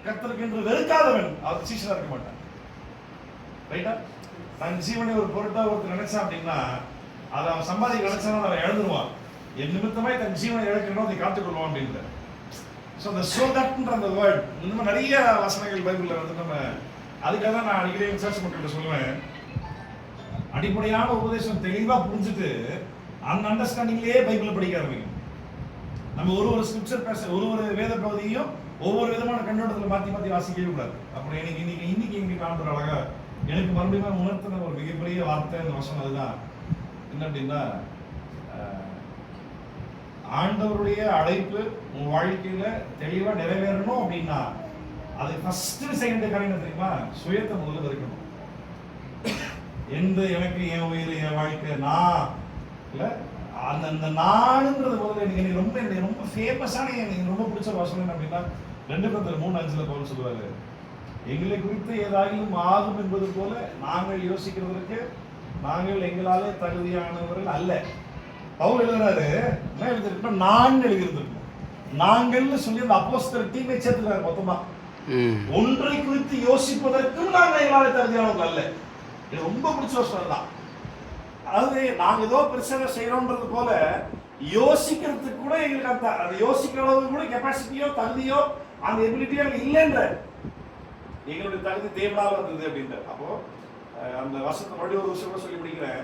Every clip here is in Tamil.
கர்த்தருக்கு என்று வெறுக்காதவன் அவர் சீஷனா இருக்க மாட்டான். ரைட்டா? தன் ஜீவனை ஒரு பொருட்டா ஒருத்தர் நினைச்சான் அப்படின்னா அதை அவன் சம்பாதிக்க நினைச்சாலும் அவன் இழந்துருவான். என் நிமித்தமாய் தன் ஜீவனை இழக்கணும் அதை காத்துக்கொள்வான் அப்படின்ற. ஸோ அந்த சோ தட்ன்ற அந்த வேர்ட் இந்த மாதிரி நிறைய வசனங்கள் பைபிளில் வந்து நம்ம அதுக்காக தான் நான் அடிக்கடி சர்ச் மக்கள்கிட்ட சொல்லுவேன், அடிப்படையான உபதேசம் தெளிவாக புரிஞ்சுட்டு அந்த அண்டர்ஸ்டாண்டிங்லேயே பைபிளை படிக்க ஆரம்பிக்கும். நம்ம ஒரு ஸ்கிரிப்சர் பேச ஒரு வேத பகுதியும் ஒவ்வொரு விதமான கண்ணோட்டத்தில் மாற்றி வாசிக்கவே கூடாது. அப்புறம் இன்னைக்கு ஆண்டவர் அழகா எனக்கு மறுபடியும் உணர்த்தின ஒரு மிகப்பெரிய வார்த்தை இந்த வசனம். அதுதான் என்ன அப்படின்னா, ஆண்டவருடைய அழைப்பு உன் வாழ்க்கையில தெளிவா நிறைவேறணும் அப்படின்னா அது ஃபர்ஸ்ட் செகண்ட் காரியம் தெரியுமா? சுயத்தை முதல்ல இருக்கணும். எனக்கு என் உயிர் என் வாழ்க்கை நான் இல்ல அந்த நானுன்றது முதல்ல எனக்கு ரொம்ப ஃபேமஸான எனக்கு ரொம்ப பிடிச்ச வசனம் அப்படின்னா 2 Corinthians 3:5 பவுல் சொல்லுவாரு, எங்களை குறித்து ஏதாயிலும் ஆகும் என்பது போல நாங்கள் யோசிக்கிறதற்கு நாங்கள் எங்களாலே தகுதியானவர்கள் அல்ல. பவுல் எழுதுறாரு, என்ன எழுதிருக்கோம்? நான் எழுதியிருந்திருக்கோம். நாங்கள்னு சொல்லி அந்த அப்போஸ்தலர் டீமை சேர்த்துக்கிறாரு மொத்தமா. ஒன்றை குறித்து யோசிப்பதற்கும் நாங்கள் எங்களாலே தகுதியானவர்கள் அல்ல. இது ரொம்ப பிடிச்ச வசனம் தான். அதாவது நாங்க ஏதோ பெருசாக செய்யறோம்ன்றது போல யோசிக்கிறதுக்கு கூட எங்களுக்கு அந்த யோசிக்கிற அளவுக்கு கூட கெப்பாசிட்டியோ தகுதியோ அந்த எபிலிட்டியோ இல்லைன்ற. எங்களுடைய தகுதி தேவனால் வந்தது அப்படின்ற. அப்போ அந்த வருஷத்தை மறுபடியும் ஒரு விஷயம் சொல்லி முடிக்கிறேன்,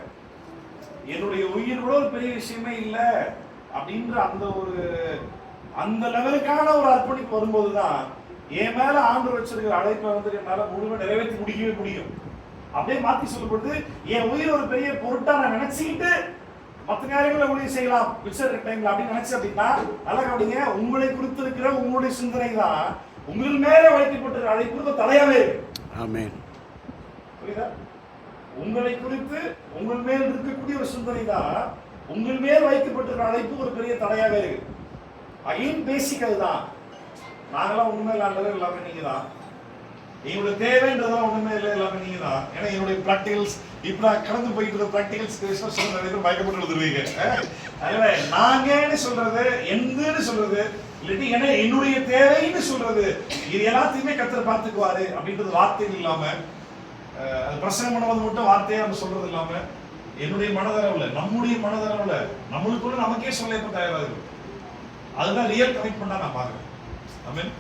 என்னுடைய உயிர் கூட ஒரு பெரிய விஷயமே இல்லை அப்படின்ற அந்த லெவலுக்கான ஒரு அர்ப்பணிப்பு வரும்போதுதான் என் மேல ஆண்டவர் வச்சிருக்கிற அழைப்பை வந்து என்னால முழுமையாக நிறைவேற்றி முடிக்கவே முடியும். அப்படியே மாத்தி சொல்லப்படுது, என் உயிர் ஒரு பெரிய பொருட்டா நான் நினைச்சுக்கிட்டு மற்ற நேரங்களை ஊழியம் செய்யலாம் மிச்சர் டைம்ல அப்படின்னு நினைச்சு அப்படின்னா நல்லா கவனிங்க, உங்களை குறித்து இருக்கிற உங்களுடைய சிந்தனை தான் உங்கள் மேல வைக்கப்பட்டிருக்கிற அழைப்பு தலையாவே இருக்கு. ஆமென். புரியுதா? உங்களை குறித்து உங்கள் மேல் இருக்கக்கூடிய ஒரு சிந்தனை தான் உங்கள் மேல் வைக்கப்பட்டிருக்கிற அழைப்பு ஒரு பெரிய தடையாவே இருக்கு. அகைன் பேசிக் அதுதான். நாங்களாம் ஒண்ணுமே இல்லாதது எல்லாமே நீங்க தான். எங்களுடைய தேவைன்றதெல்லாம் ஒண்ணுமே இல்லை, எல்லாமே நீங்க தான். ஏன்னா என்னுடைய ப்ராக்டிகல்ஸ் இப்ப கடந்து போயிட்டு இருக்க ப்ராக்டிகல்ஸ் நிறைய பேர் பயக்கப்பட்டு எழுதுருவீங்க. அதனால நாங்கன்னு சொல்றது எந்தன்னு சொல்றது இல்லாட்டி ஏன்னா என்னுடைய தேவைன்னு சொல்றது இது எல்லாத்தையுமே கர்த்தர் பார்த்துக்குவாரு அப்படின்றது வார்த்தைகள் இல்லாம, அது பிரசங்கம் பண்ணுவது மட்டும் வார்த்தையா நம்ம சொல்றது இல்லாம என்னுடைய மனதளவுல நம்முடைய மனதளவுல நம்மளுக்குள்ள நமக்கே சொல்ல எப்ப தயாரா இருக்கும். அதுதான் ரியல் கமிட்மெண்டா நான் பாக்குறேன். ஆமென்.